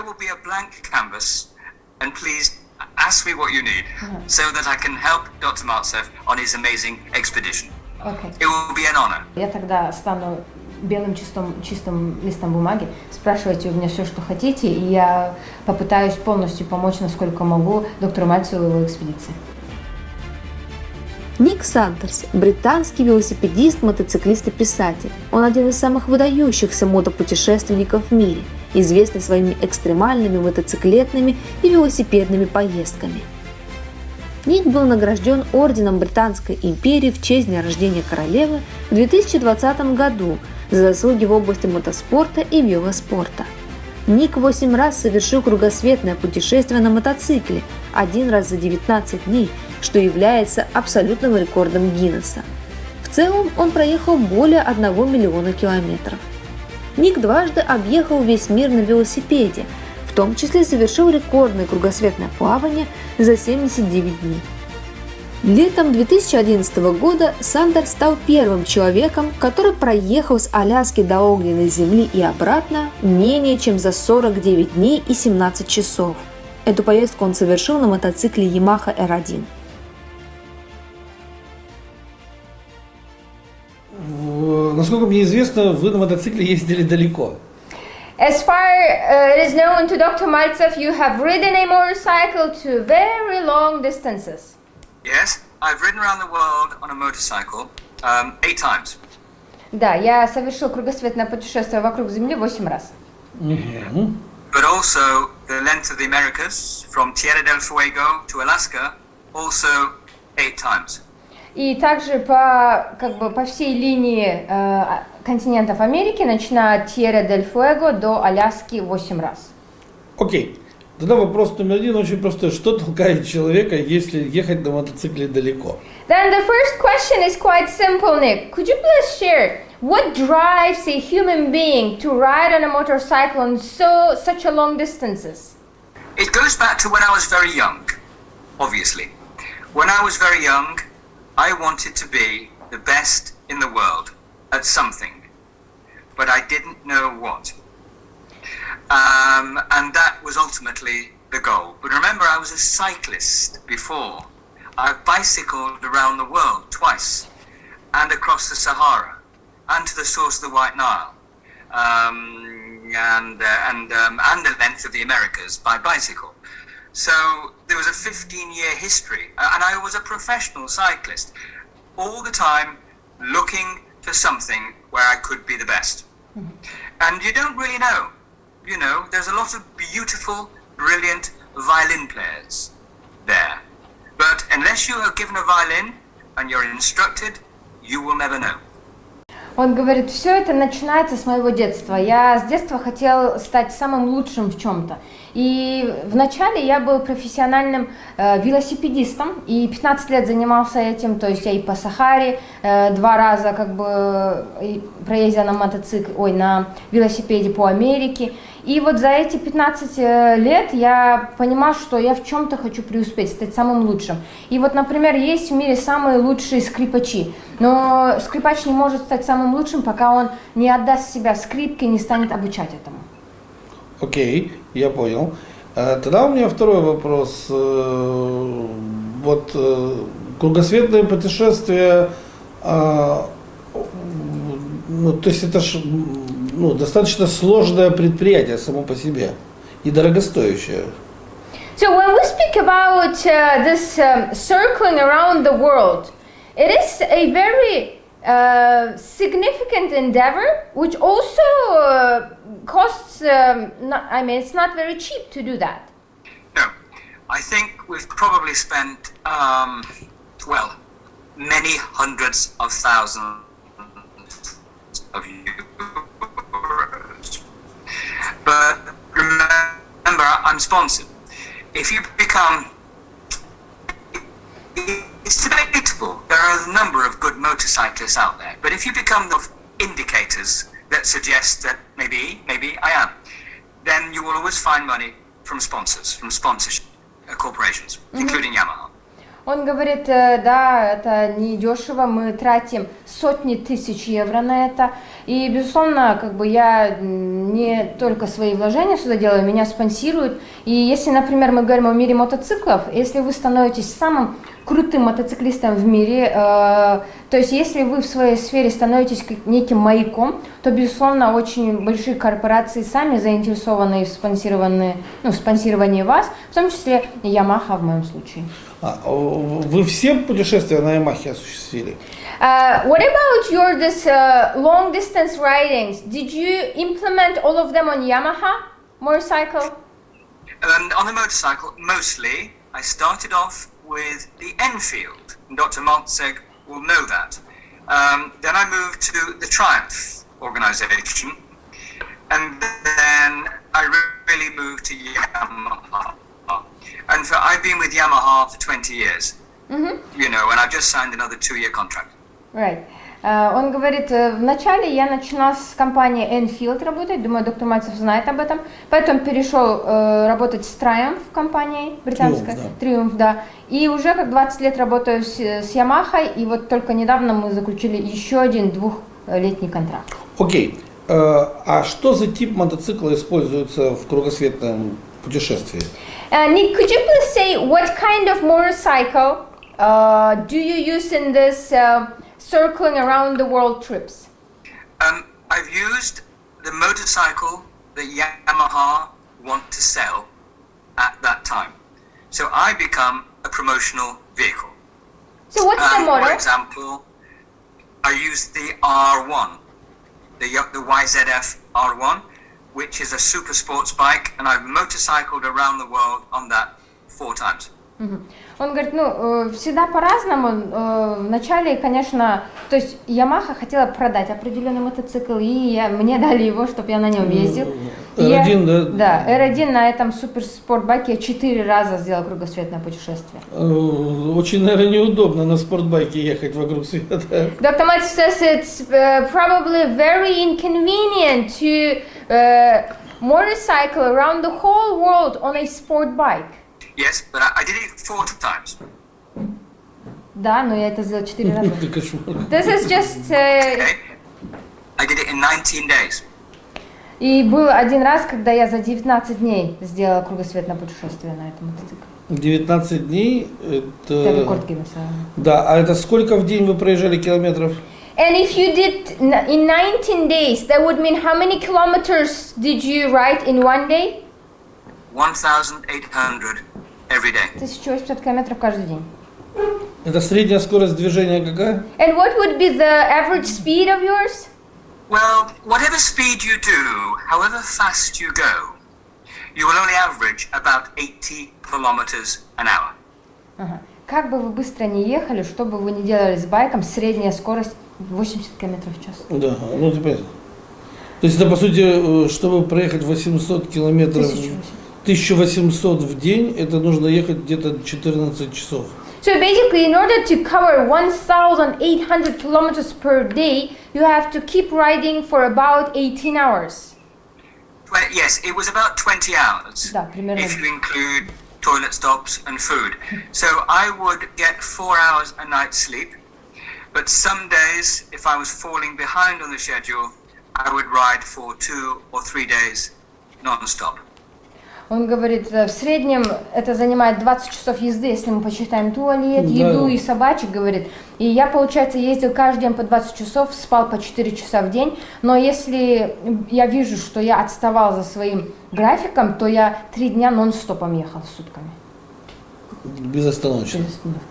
I will be a blank canvas, and please ask me what you need, so that I can help Dr. Maltsev on his amazing expedition. Okay. It will be an honor. Я тогда стану белым чистым листом бумаги, спрашивайте у меня все, что хотите, и я попытаюсь полностью помочь, насколько могу, доктору Мальцеву и его экспедиции. Ник Сандерс – британский велосипедист, мотоциклист и писатель. Он один из самых выдающихся мотопутешественников в мире, известный своими экстремальными мотоциклетными и велосипедными поездками. Ник был награжден орденом Британской империи в честь дня рождения королевы в 2020 году за заслуги в области мотоспорта и велоспорта. Ник 8 раз совершил кругосветное путешествие на мотоцикле, 1 раз за 19 дней, что является абсолютным рекордом Гиннесса. В целом он проехал более 1 миллиона километров. Ник дважды объехал весь мир на велосипеде, в том числе совершил рекордное кругосветное плавание за 79 дней. Летом 2011 года Сандерс стал первым человеком, который проехал с Аляски до огненной земли и обратно менее чем за 49 дней и 17 часов. Эту поездку он совершил на мотоцикле Yamaha R1. Насколько мне известно, вы на мотоцикле ездили далеко. As far it is known to Dr. Maltsev, you have ridden a motorcycle to very long distances. Yes, I've ridden around the world on a motorcycle 8 times. Да, я совершил кругосветное путешествие вокруг Земли 8 раз. But also the length of the Americas, from Tierra del Fuego to Alaska, also 8 times. И также по всей линии континентов Америки, начиная от Tierra del Fuego до Аляски 8 раз. Окей. Тогда вопрос номер 1 очень простой. Что толкает человека, если ехать на мотоцикле далеко? Then the first question is quite simple, Nick. Could you please share what drives a human being to ride on a motorcycle on such a long distances? It goes back to when I was very young, obviously. When I was very young, I wanted to be the best in the world at something, but I didn't know what. And that was ultimately the goal. But remember, I was a cyclist before. I've bicycled around the world twice, and across the Sahara, and to the source of the White Nile, and the length of the Americas by bicycle. So there was a 15-year history, and I was a professional cyclist, all the time looking for something where I could be the best. And you don't really know. You know, there's a lot of beautiful, brilliant violin players there. But unless you are given a violin and you're instructed, you will never know. Он говорит, все это начинается с моего детства. Я с детства хотел стать самым лучшим в чем-то. И вначале я был профессиональным велосипедистом, и 15 лет занимался этим, то есть я и по Сахаре 2 раза проездил на велосипеде по Америке. И вот за эти 15 лет я понимал, что я в чем-то хочу преуспеть, стать самым лучшим. И вот, например, есть в мире самые лучшие скрипачи, но скрипач не может стать самым лучшим, пока он не отдаст себя скрипке, не станет обучать этому. Окей, я понял. Тогда у меня второй вопрос. Вот кругосветное путешествие, то есть это ж достаточно сложное предприятие само по себе и дорогостоящее. So when we speak about this circling around the world, it is a very significant endeavor, which also costs. It's not very cheap to do that. No, I think we've probably spent many hundreds of thousands of euros. But remember, I'm sponsored. If you become, it's debatable. There are a number of good motorcyclists out there, but if you become the indicators that suggest that maybe I am, then you will always find money from sponsors, from sponsorship corporations, including Yamaha. Он говорит, да, это не дешево, мы тратим сотни тысяч евро на это. И, безусловно, как бы я не только свои вложения сюда делаю, меня спонсируют. И если, например, мы говорим о мире мотоциклов, если вы становитесь самым крутым мотоциклистом в мире, то есть если вы в своей сфере становитесь неким маяком, то, безусловно, очень большие корпорации сами заинтересованы в спонсировании вас, в том числе Yamaha в моем случае. Вы все путешествия на Ямахе осуществили? What about your long distance ridings? Did you implement all of them on Yamaha motorcycle? On the motorcycle, mostly, I started off with the Enfield. Dr. Maltsev will know that. Then I moved to the Triumph organization, and then I really moved to Yamaha. And I've been with Yamaha for 20 years, and I've just signed another 2-year contract. Right. Он говорит, вначале я начинал с компании Enfield работать, думаю, доктор Мальцев знает об этом, потом перешел работать с Triumph компанией британской, Triumph, да, и уже как 20 лет работаю с Yamaha, и вот только недавно мы заключили еще один 2-летний контракт. Окей. А что за тип мотоцикла используется в кругосветном путешествии? Nick, could you please say what kind of motorcycle do you use in this circling around the world trips? I've used the motorcycle that Yamaha want to sell at that time. So I become a promotional vehicle. So what's the model? For example, I used the R1, the YZF R1, which is a super sports bike, and I've motorcycled around the world on that 4 times. Он говорит, всегда по-разному. Вначале, конечно, то есть Yamaha хотела продать определенный мотоцикл, и мне дали его, чтобы я на нем ездил. R1, да? Да, R1 на этом суперспортбайке я 4 раза сделала кругосветное путешествие. Очень, наверное, неудобно на спортбайке ехать вокруг света. Dr. Maltsev says it's probably very inconvenient to motorcycle around the whole world on a sport bike. Yes, but I did it 4 times. Да, но я это сделала 4 раза. This is just... Okay. I did it in 19 days. И был один раз, когда я за 19 дней сделала кругосветное путешествие на этом мотоцикле. 19 дней, Это рекорд Гиннесса. Да, а это сколько в день вы проезжали километров? And if you did in 19 days, that would mean how many kilometers did you ride in one day? 1,800 every day. 1800 километров каждый день. Это средняя скорость движения какая? And what would be the average speed of yours? Well, whatever speed you do, however fast you go, you will only average about 80 kilometers an hour. Ага. Как бы вы быстро не ехали, что бы вы ни делали с байком, средняя скорость 80 километров в час. Да, ну ты понятно. То есть это, по сути, чтобы проехать 800 километров, 1800 в день, это нужно ехать где-то 14 часов. So basically, in order to cover 1,800 kilometers per day, you have to keep riding for about 18 hours. Well, yes, it was about 20 hours, Да, примерно. if you include toilet stops and food. So I would get 4 hours a night sleep, but some days, if I was falling behind on the schedule, I would ride for 2 or 3 days non-stop. Он говорит, в среднем это занимает 20 часов езды, если мы посчитаем туалет, еду и собачек, говорит. И я, получается, ездил каждый день по 20 часов, спал по 4 часа в день. Но если я вижу, что я отставал за своим графиком, то я 3 дня нон-стопом ехал сутками. Безостановочно. Без остановки.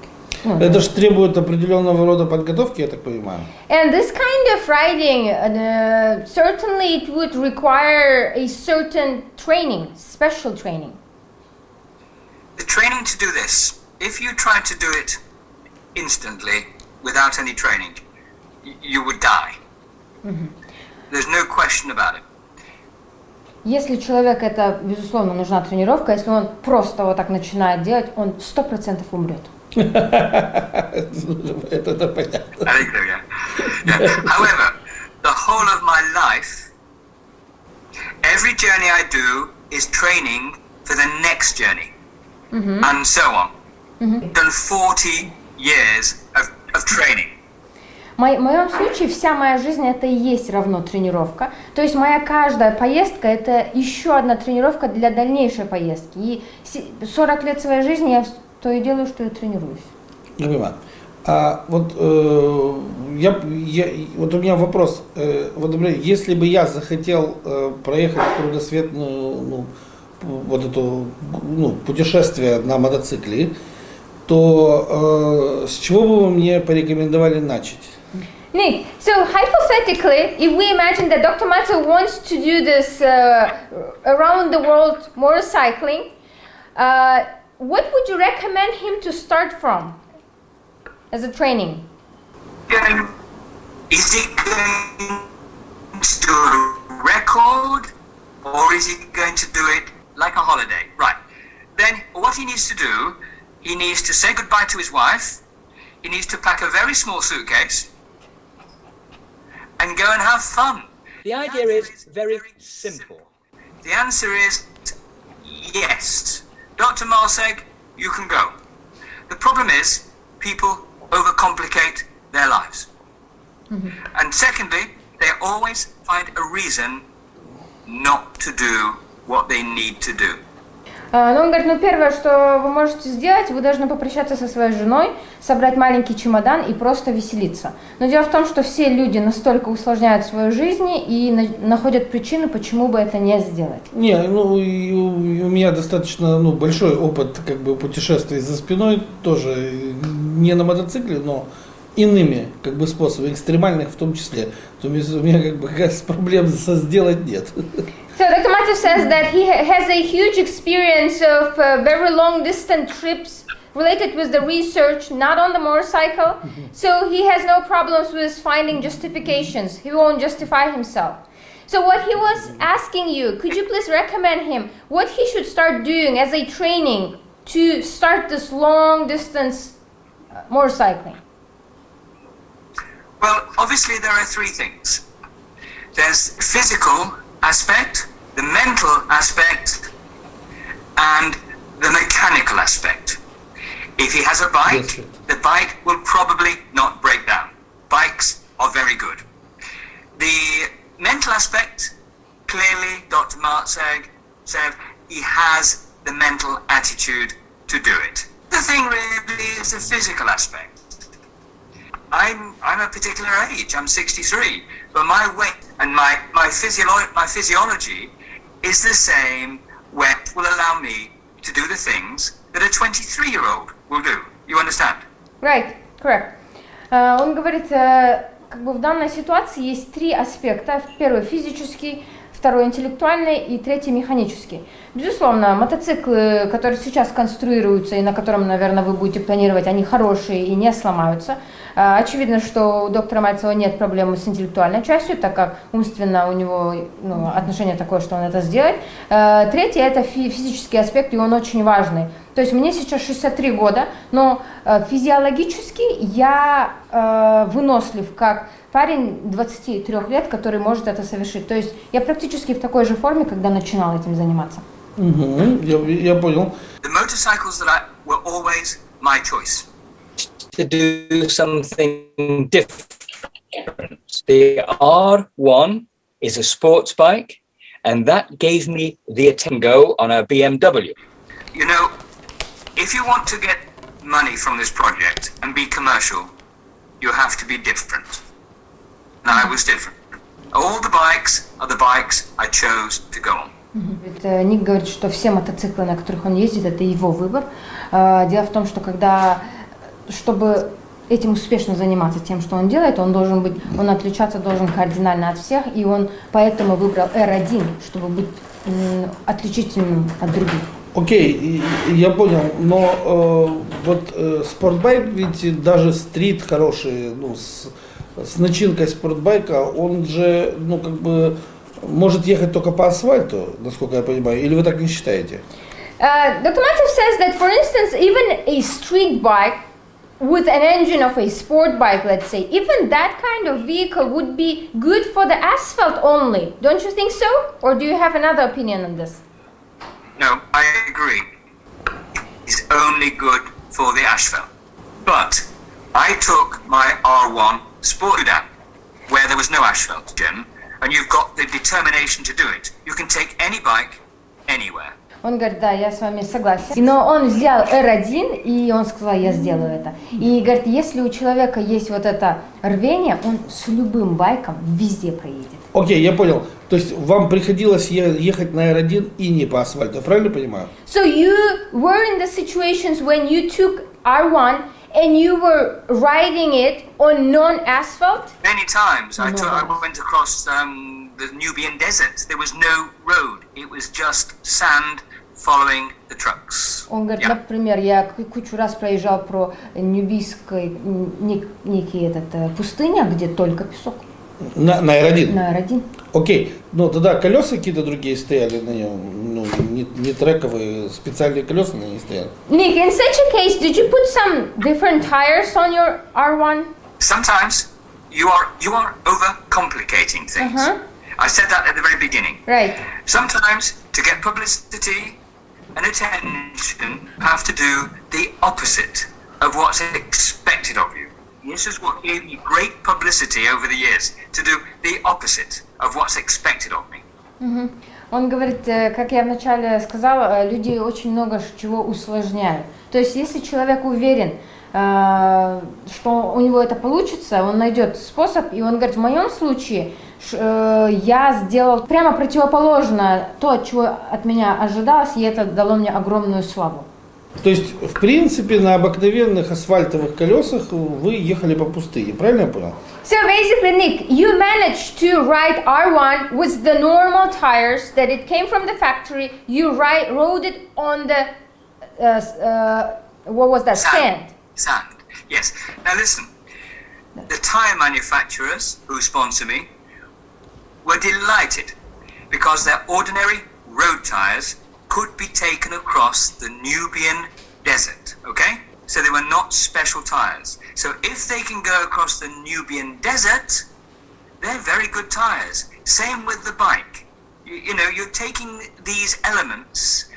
Это же требует определенного рода подготовки, я так понимаю. And this kind of riding, certainly it would require a certain training, special training. The training to do this, if you tried to do it instantly, without any training, you would die. There's no question about it. Если человеку это, безусловно, нужна тренировка, если он просто вот так начинает делать, он 100% умрет. Это понятно. I think so, yeah. However, the whole of my life, every journey I do is training for the next journey, and so on. than 40 years of training. В моем случае вся моя жизнь это и есть равно тренировка. То есть моя каждая поездка это еще одна тренировка для дальнейшей поездки. И 40 лет своей жизни я то и делаю, что я тренируюсь. Я понимаю. А вот, вот у меня вопрос. Вот, например, если бы я захотел проехать кругосветную, вот это путешествие на мотоцикле, то с чего бы вы мне порекомендовали начать? Nick, so hypothetically, if we imagine that Dr. Maltsev wants to do this around the world motorcycling, what would you recommend him to start from as a training? Is he going to do a record or is he going to do it like a holiday? Right. Then what he needs to do, he needs to say goodbye to his wife, he needs to pack a very small suitcase and go and have fun. The idea is very simple. The answer is yes. Dr. Maltsev, you can go. The problem is people overcomplicate their lives. And secondly, they always find a reason not to do what they need to do. Ну, он говорит, первое, что вы можете сделать, вы должны попрощаться со своей женой, собрать маленький чемодан и просто веселиться. Но дело в том, что все люди настолько усложняют свою жизнь и находят причины, почему бы это не сделать. Не, и у меня достаточно большой опыт путешествий за спиной, тоже не на мотоцикле, но иными способами, экстремальных в том числе. То есть у меня проблем сделать нет. So Dr. Maltsev says that he has a huge experience of very long distance trips related with the research, not on the motorcycle. So he has no problems with finding justifications. He won't justify himself. So what he was asking you, could you please recommend him what he should start doing as a training to start this long distance motorcycling? Well, obviously there are three things. There's physical aspect, the mental aspect, and the mechanical aspect. If he has a bike, the bike will probably not break down. Bikes are very good. The mental aspect, clearly Dr. Maltsev said he has the mental attitude to do it. The thing really is the physical aspect. I'm a particular age, I'm 63, but my weight and my physiology is the same, which will allow me to do the things that a 23-year-old will do. You understand? Right, correct. Он говорит, в данной ситуации есть три аспекта. Первый физический, второй интеллектуальный и третий механический. Безусловно, мотоциклы, которые сейчас конструируются и на котором, наверное, вы будете планировать, они хорошие и не сломаются. Очевидно, что у доктора Мальцева нет проблемы с интеллектуальной частью, так как умственно у него отношение такое, что он это сделает. Третий – это физический аспект, и он очень важный. То есть мне сейчас 63 года, но физиологически я вынослив, как парень 23 лет, который может это совершить. То есть я практически в такой же форме, когда начинал этим заниматься. Я понял. The motorcycles that were always my choice. To do something different. The R1 is a sports bike, and that gave me the go on a BMW. You know, if you want to get money from this project and be commercial, you have to be different. And I was different. All the bikes are the bikes I chose to go on. Ник говорит, что все мотоциклы, на которых он ездит, это его выбор. Дело в том, что чтобы этим успешно заниматься тем, что он делает, он отличаться должен кардинально от всех, и он поэтому выбрал R1, чтобы быть отличительным от других. Окей, я понял, но спортбайк, ведь даже стрит хороший, с начинкой спортбайка, он же, может ехать только по асфальту, насколько я понимаю, или вы так не считаете? Dr. Maltsev says that, for instance, even a street bike with an engine of a sport bike, let's say, even that kind of vehicle would be good for the asphalt only. Don't you think so? Or do you have another opinion on this? No, I agree. It's only good for the asphalt. But I took my R1 Sport down where there was no asphalt, Jim, and you've got the determination to do it. You can take any bike anywhere. Он говорит, да, я с вами согласен. Но он взял R1, и он сказал, я сделаю это. И говорит, если у человека есть вот это рвение, он с любым байком везде проедет. Окей, я понял. То есть вам приходилось ехать на R1 и не по асфальту, я правильно понимаю? So you were in the situations when you took R1 and you were riding it on non-asphalt? Many times I went across the Nubian desert. There was no road. It was just sand following the trucks. Он говорит, например, я кучу раз проезжал про нубийской некий пустыня, где только песок. На R1? На R1. Окей, но тогда колеса какие-то другие стояли на нем, ну, не трековые, специальные колеса на ней стояли. Nick, in such a case, did you put some different tires on your R1? Sometimes you are overcomplicating things. I said that at the very beginning. Right. Sometimes to get publicity and attention, you have to do the opposite of what's expected of you. This is what gave me great publicity over the years, to do the opposite of what's expected of me. Он говорит, как я вначале сказала, люди очень много чего усложняют. То есть, если человек уверен, что у него это получится, он найдет способ, и он говорит, в моем случае я сделал прямо противоположно то, чего от меня ожидалось, и это дало мне огромную славу. То есть, в принципе, на обыкновенных асфальтовых колесах вы ехали по пустыне, правильно я понял? So basically, Nick, you managed to ride R1 with the normal tires that it came from the factory. You rode it on the, what was that, sand? Sand, yes. Now listen, the tyre manufacturers who sponsor me were delighted because their ordinary road tyres could be taken across the Nubian desert, okay? So they were not special tyres. So if they can go across the Nubian desert, they're very good tyres. Same with the bike. You know, you're taking these elements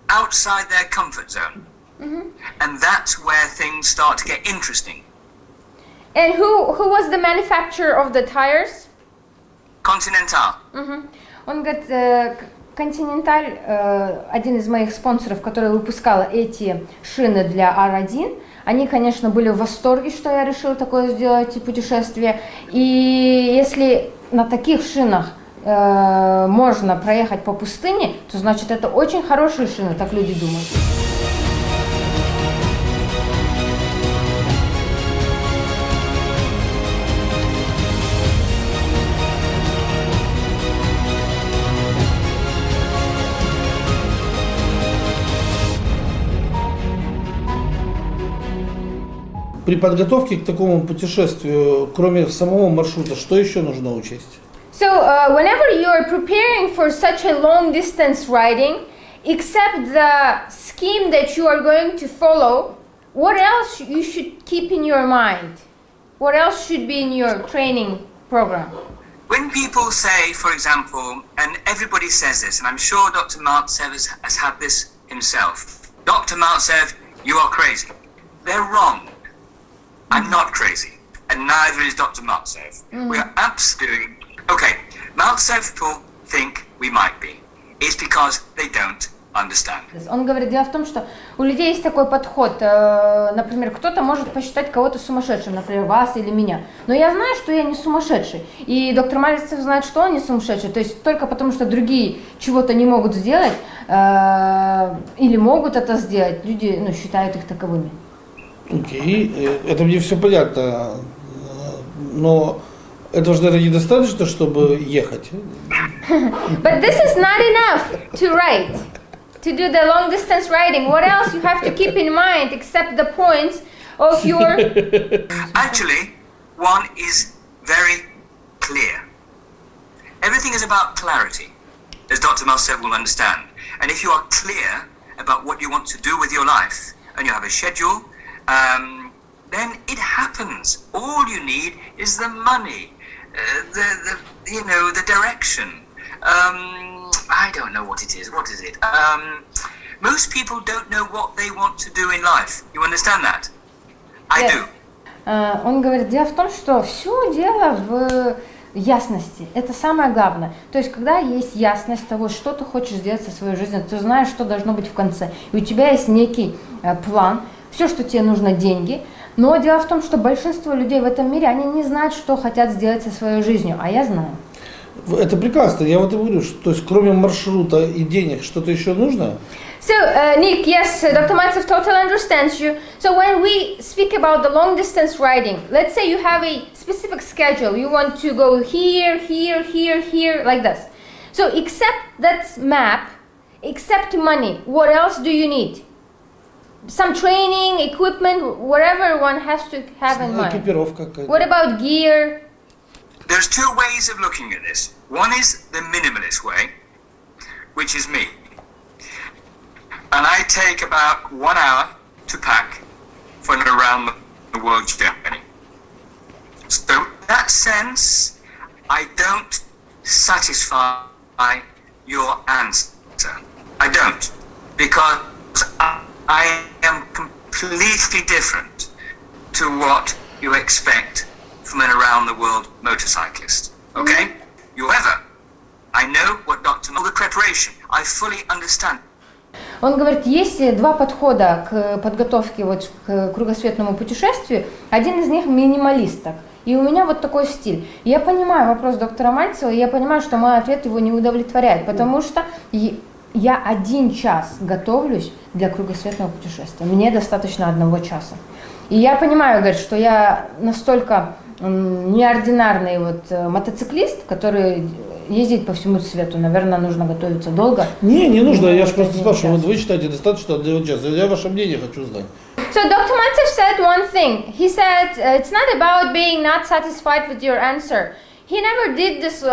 outside their comfort zone. And that's where things start to get interesting. And who was the manufacturer of the tires? Continental. Он говорит, Continental, один из моих спонсоров, который выпускал эти шины для R1, они, конечно, были в восторге, что я решила такое сделать путешествие. И если на таких шинах можно проехать по пустыне, то значит это очень хорошие шины, так люди думают. При подготовке к такому путешествию, кроме самого маршрута, что еще нужно учесть? So whenever you're preparing for such a long distance riding, except the scheme that you are going to follow, what else you should keep in your mind? What else should be in your training program? When people say, for example, and everybody says this, and I'm sure Dr. Maltsev has had this himself, Dr. Maltsev, you are crazy. They're wrong. I'm not crazy, and neither is Dr. Maltsev. We are absolutely... Okay, Maltsev people think we might be. It's because they don't understand. Он говорит, дело в том, что у людей есть такой подход, например, кто-то может посчитать кого-то сумасшедшим, например, вас или меня, но я знаю, что я не сумасшедший, и доктор Малтсев знает, что он не сумасшедший, то есть только потому, что другие чего-то не могут сделать или могут это сделать, люди считают их таковыми. Окей, это мне все понятно, но этого же, наверное, недостаточно, чтобы ехать. But this is not enough to ride, to do the long distance riding. What else you have to keep in mind except the points of your... Actually, one is very clear. Everything is about clarity, as Dr. Maltsev will understand. And if you are clear about what you want to do with your life, and you have a schedule, then it happens. All you need is the money, the direction. I don't know what it is. What is it? Most people don't know what they want to do in life. You understand that? I Yes. do. Он говорит, дело в том, что все дело в ясности. Это самое главное. То есть, когда есть ясность того, что ты хочешь сделать со своей жизнью, ты знаешь, что должно быть в конце. И у тебя есть некий план, все, что тебе нужно, деньги. Но дело в том, что большинство людей в этом мире, они не знают, что хотят сделать со своей жизнью, а я знаю. Это прекрасно. Я вот и говорю, что то есть, кроме маршрута и денег, что-то еще нужно? So, Nick, yes, Dr. Maltsev totally understands you. So when we speak about the long distance riding, let's say you have a specific schedule. You want to go here, here, here, here, like this. So except that map, except money, what else do you need? Some training, equipment, whatever one has to have in mind. Экипировка какая-то. What about gear? There's two ways of looking at this. One is the minimalist way, which is me. And I take about 1 hour to pack for an around the world journey. So in that sense, I don't satisfy your answer. I don't. Because I am completely different to what you expect from an around the world motorcyclist. Okay? However, I know what Dr. All the preparation. I fully understand. Он говорит, есть два подхода к подготовке вот к кругосветному путешествию. Один из них минималисток. И у меня вот такой стиль. Я понимаю вопрос доктора Мальцева, и я понимаю, что мой ответ его не удовлетворяет, потому что я 1 час готовлюсь для кругосветного путешествия. Мне достаточно 1 часа. И я понимаю, говорит, что я настолько неординарный вот мотоциклист, который ездит по всему свету. Наверное, нужно готовиться долго. Не нужно, я же просто спрашиваю, вот вы считаете достаточно 1 час, я ваше мнение хочу знать. So Dr. Maltsev said one thing. He said it's not about being not satisfied with your answer. He never did this,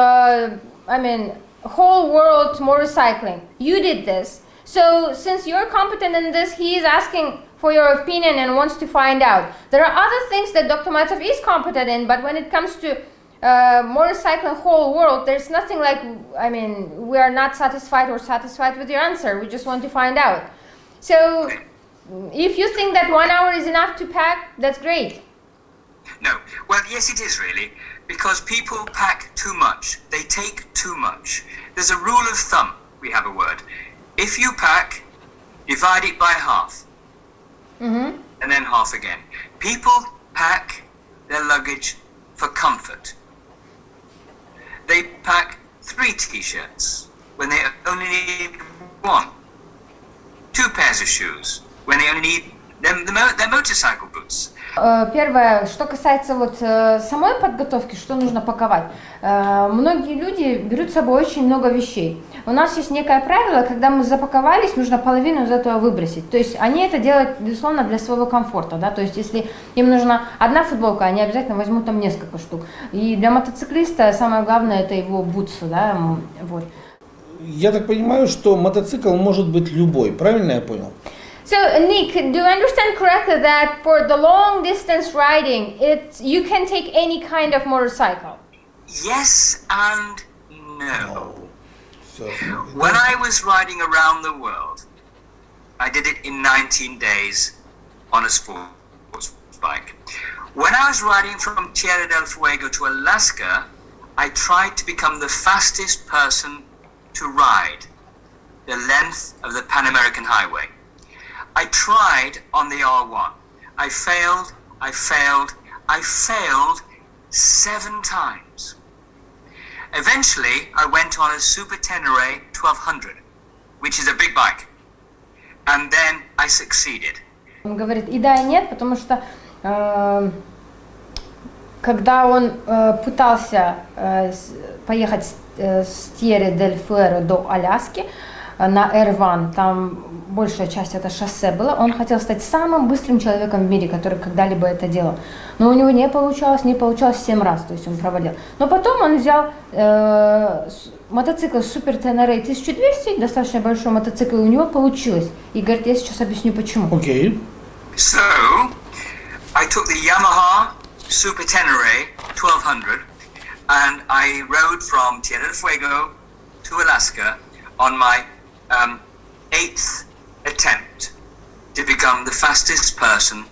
whole world motorcycling. You did this. So since you're competent in this, he is asking for your opinion and wants to find out. There are other things that Dr. Maltsev is competent in, but when it comes to motorcycling whole world, there's nothing like, we are not satisfied or satisfied with your answer. We just want to find out. So if you think that 1 hour is enough to pack, that's great. No. Well, yes, it is really, because people pack too much. They take too much. There's a rule of thumb, we have a word. If you pack, divide it by half. And then half again. People pack their luggage for comfort. They pack 3 t-shirts when they only need 1. 2 pairs of shoes when they only need their motorcycle boots. Первое, что касается вот самой подготовки, что нужно паковать. Многие люди берут с собой очень много вещей. У нас есть некое правило, когда мы запаковались, нужно половину из этого выбросить. То есть они это делают, безусловно, для своего комфорта. Да? То есть если им нужна 1 футболка, они обязательно возьмут там несколько штук. И для мотоциклиста самое главное это его бутсы. Да? Вот. Я так понимаю, что мотоцикл может быть любой, правильно я понял? So Nick, do you understand correctly that for the long distance riding, you can take any kind of motorcycle? Yes and no. When I was riding around the world, I did it in 19 days on a sports bike. When I was riding from Tierra del Fuego to Alaska, I tried to become the fastest person to ride the length of the Pan American Highway. I tried on the R1. I failed 7 times. Eventually, I went on a Super Tenere 1200, which is a big bike. And then I succeeded. Он говорит и да, и нет, потому что когда он пытался поехать с Тьерри дель Фуэго до Аляски на R1, там большая часть это шоссе было, он хотел стать самым быстрым человеком в мире, который когда-либо это делал. Но у него не получалось 7 раз, то есть он проводил. Но потом он взял мотоцикл Super Tenere 1200, достаточно большой мотоцикл, и у него получилось. И говорит, я сейчас объясню почему. Окей. So, I took the Yamaha Super Tenere 1200 and I rode from Tierra del Fuego to Alaska on my 8th attempt to become the fastest person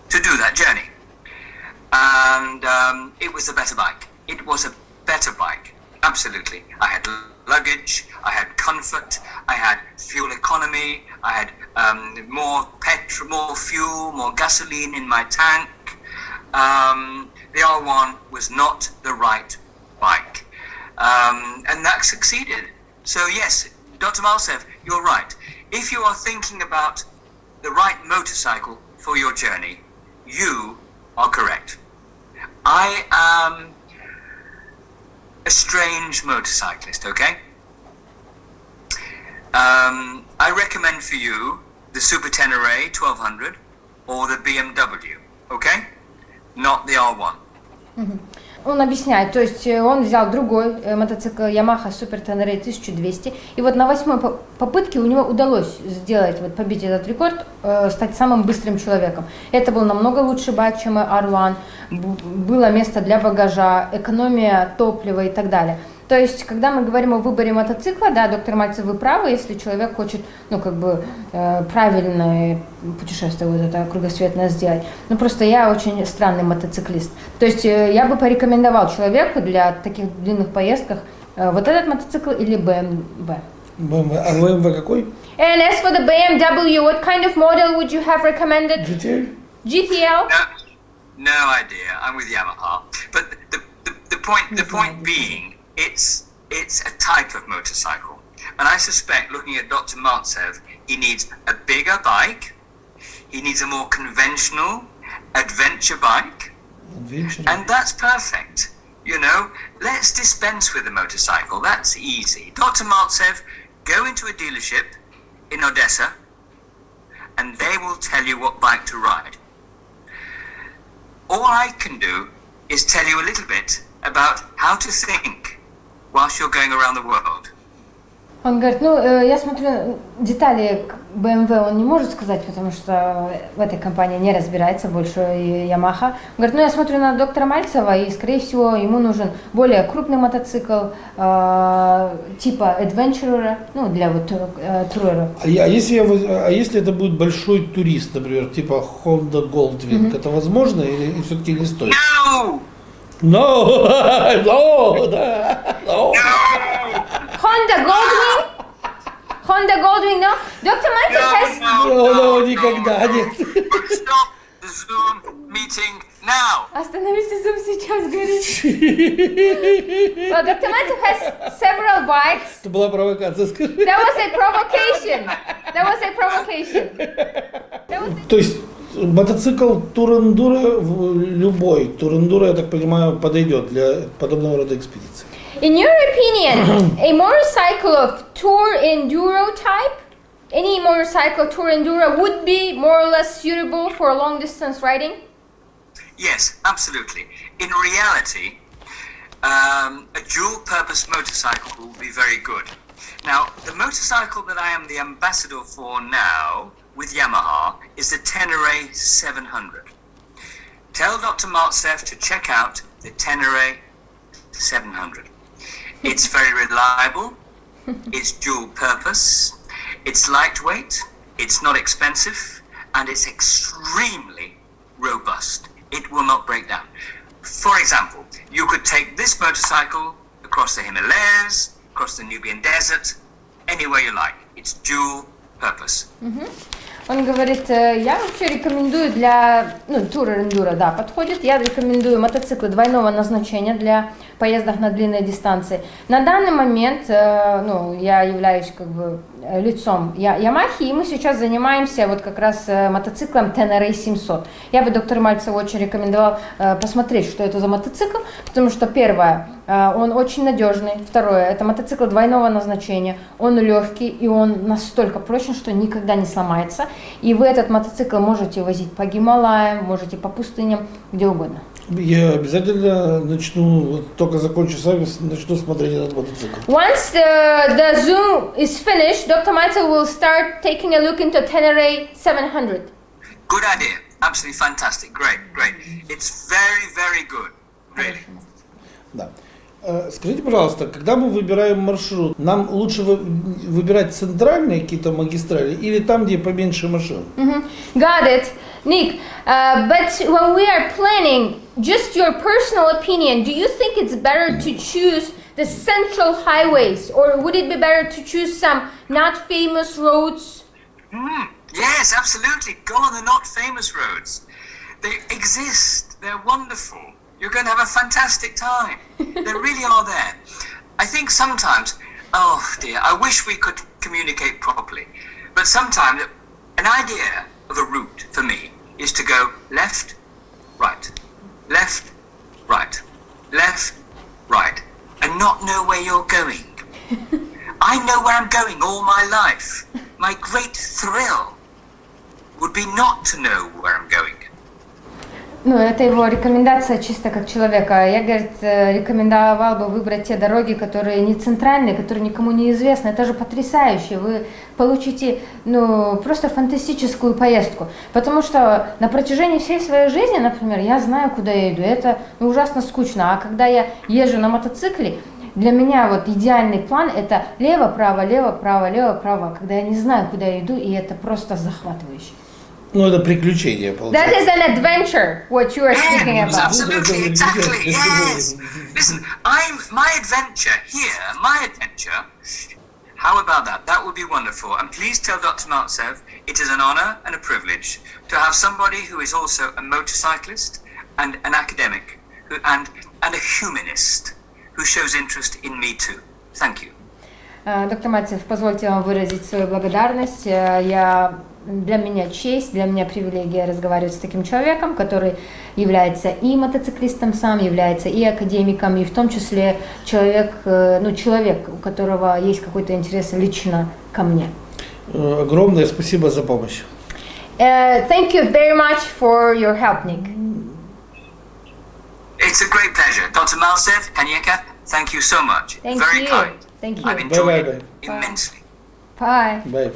to do that journey. And it was a better bike. It was a better bike, absolutely. I had luggage, I had comfort, I had fuel economy, I had more petrol, more fuel, more gasoline in my tank. The R1 was not the right bike, and that succeeded. So yes, Dr. Maltsev, you're right. If you are thinking about the right motorcycle for your journey, you are correct. I am a strange motorcyclist, okay? I recommend for you the Super Tenere 1200 or the BMW, okay? Not the R1. Он объясняет, то есть он взял другой мотоцикл Yamaha Super Tenere 1200, и вот на 8-й попытке у него удалось сделать, вот побить этот рекорд, стать самым быстрым человеком. Это был намного лучший байк, чем R1, было место для багажа, экономия топлива и так далее. То есть, когда мы говорим о выборе мотоцикла, да, доктор Мальцев, вы правы, если человек хочет, ну, как бы, правильное путешествие, вот это кругосветное сделать. Ну, просто я очень странный мотоциклист. То есть, я бы порекомендовал человеку для таких длинных поездках вот этот мотоцикл или BMW. BMW. А BMW какой? And as for the BMW, what kind of model would you have recommended? GTL? GTL? No idea. I'm with Yamaha. But the point being, it's a type of motorcycle, and I suspect, looking at Dr. Maltsev, he needs a bigger bike, he needs a more conventional adventure bike, and that's perfect. You know, let's dispense with the motorcycle. That's easy. Dr. Maltsev, go into a dealership in Odessa, and they will tell you what bike to ride. All I can do is tell you a little bit about how to think whilst you're going around the world. Он говорит, ну, я смотрю, детали BMW он не может сказать, потому что в этой компании не разбирается больше и Yamaha. Он говорит, ну, я смотрю на доктора Мальцева, и, скорее всего, ему нужен более крупный мотоцикл, типа Adventurer, ну, для вот турера. А если это будет большой турист, например, типа Honda Goldwing, это возможно или все-таки не стоит? No! No! No! No! Honda Goldwing, no? Dr. Maltsev has... No, никогда нет. Stop the Zoom meeting now. Остановите Zoom сейчас, говорит. Well, Dr. Maltsev has several bikes. Это была провокация, скажи. That was a provocation. That was a provocation. То есть мотоцикл тур-эндуро, любой тур-эндуро, я так понимаю, подойдет для подобного рода экспедиции. In your opinion, a motorcycle of tour enduro type, any motorcycle tour enduro would be more or less suitable for long distance riding? Yes, absolutely. In reality, a dual-purpose motorcycle will be very good. Now, the motorcycle that I am the ambassador for now with Yamaha is the Tenere 700. Tell Dr. Maltsev to check out the Tenere 700. It's very reliable, it's dual-purpose, it's lightweight, it's not expensive, and it's extremely robust. It will not break down. For example, you could take this motorcycle across the Himalayas, across the Nubian Desert, anywhere you like. It's dual purpose. Он говорит, я вообще рекомендую для, ну, тур-эндуро, да, подходит. Я рекомендую мотоциклы двойного назначения для поездок на длинные дистанции. На данный момент, ну, я являюсь как бы лицом Ямахи, и мы сейчас занимаемся вот как раз мотоциклом Tenere 700. Я бы доктору Мальцеву очень рекомендовал посмотреть, что это за мотоцикл, потому что первое, он очень надежный, второе, это мотоцикл двойного назначения, он легкий и он настолько прочен, что никогда не сломается. И вы этот мотоцикл можете возить по Гималаям, можете по пустыням, где угодно. Я обязательно начну, вот только закончу запись, начну смотреть этот мотоцикл. Once the Zoom is finished, Dr. Maltsev will start taking a look into Tenere 700. Good idea. Absolutely fantastic. Great, great. It's very, very good. Really. Да. Скажите, пожалуйста, когда мы выбираем маршрут, нам лучше выбирать центральные какие-то магистрали или там, где поменьше машин? Got it, Nick. But when we are planning, just your personal opinion, do you think it's better to choose the central highways, or would it be better to choose some not famous roads? Yes, absolutely. Go on the not famous roads. They exist. They're wonderful. You're going to have a fantastic time. They really are there. I think sometimes, oh dear, I wish we could communicate properly. But sometimes an idea of a route for me is to go left, right, left, right, left, right, and not know where you're going. I know where I'm going all my life. My great thrill would be not to know where I'm going. Ну, это его рекомендация чисто как человека. Я, говорит, рекомендовал бы выбрать те дороги, которые не центральные, которые никому не известны. Это же потрясающе. Вы получите, ну, просто фантастическую поездку. Потому что на протяжении всей своей жизни, например, я знаю, куда я иду. Это ужасно скучно. А когда я езжу на мотоцикле, для меня вот идеальный план – это лево-право, лево-право, лево-право, когда я не знаю, куда я иду, и это просто захватывающе. Ну, это приключение, получается. That is an adventure, what you are speaking Yes, about. absolutely, exactly, yes. Listen, my adventure here, my adventure, how about that? That would be wonderful. And please tell Dr. Maltsev, it is an honor and a privilege to have somebody who is also a motorcyclist and an academic and a humanist who shows interest in me too. Thank you. Доктор Мальцев, позвольте вам выразить свою благодарность. Для меня честь, для меня привилегия разговаривать с таким человеком, который является и мотоциклистом сам, является и академиком, и в том числе человек, у которого есть какой-то интерес лично ко мне. Огромное спасибо за помощь. Thank you very much for your help, Nick. It's a great pleasure. Dr. Maltsev, Kanyeka, thank you so much. Thank Very you. kind. Thank you. I've enjoyed Bye-bye. it immensely. Bye. Bye.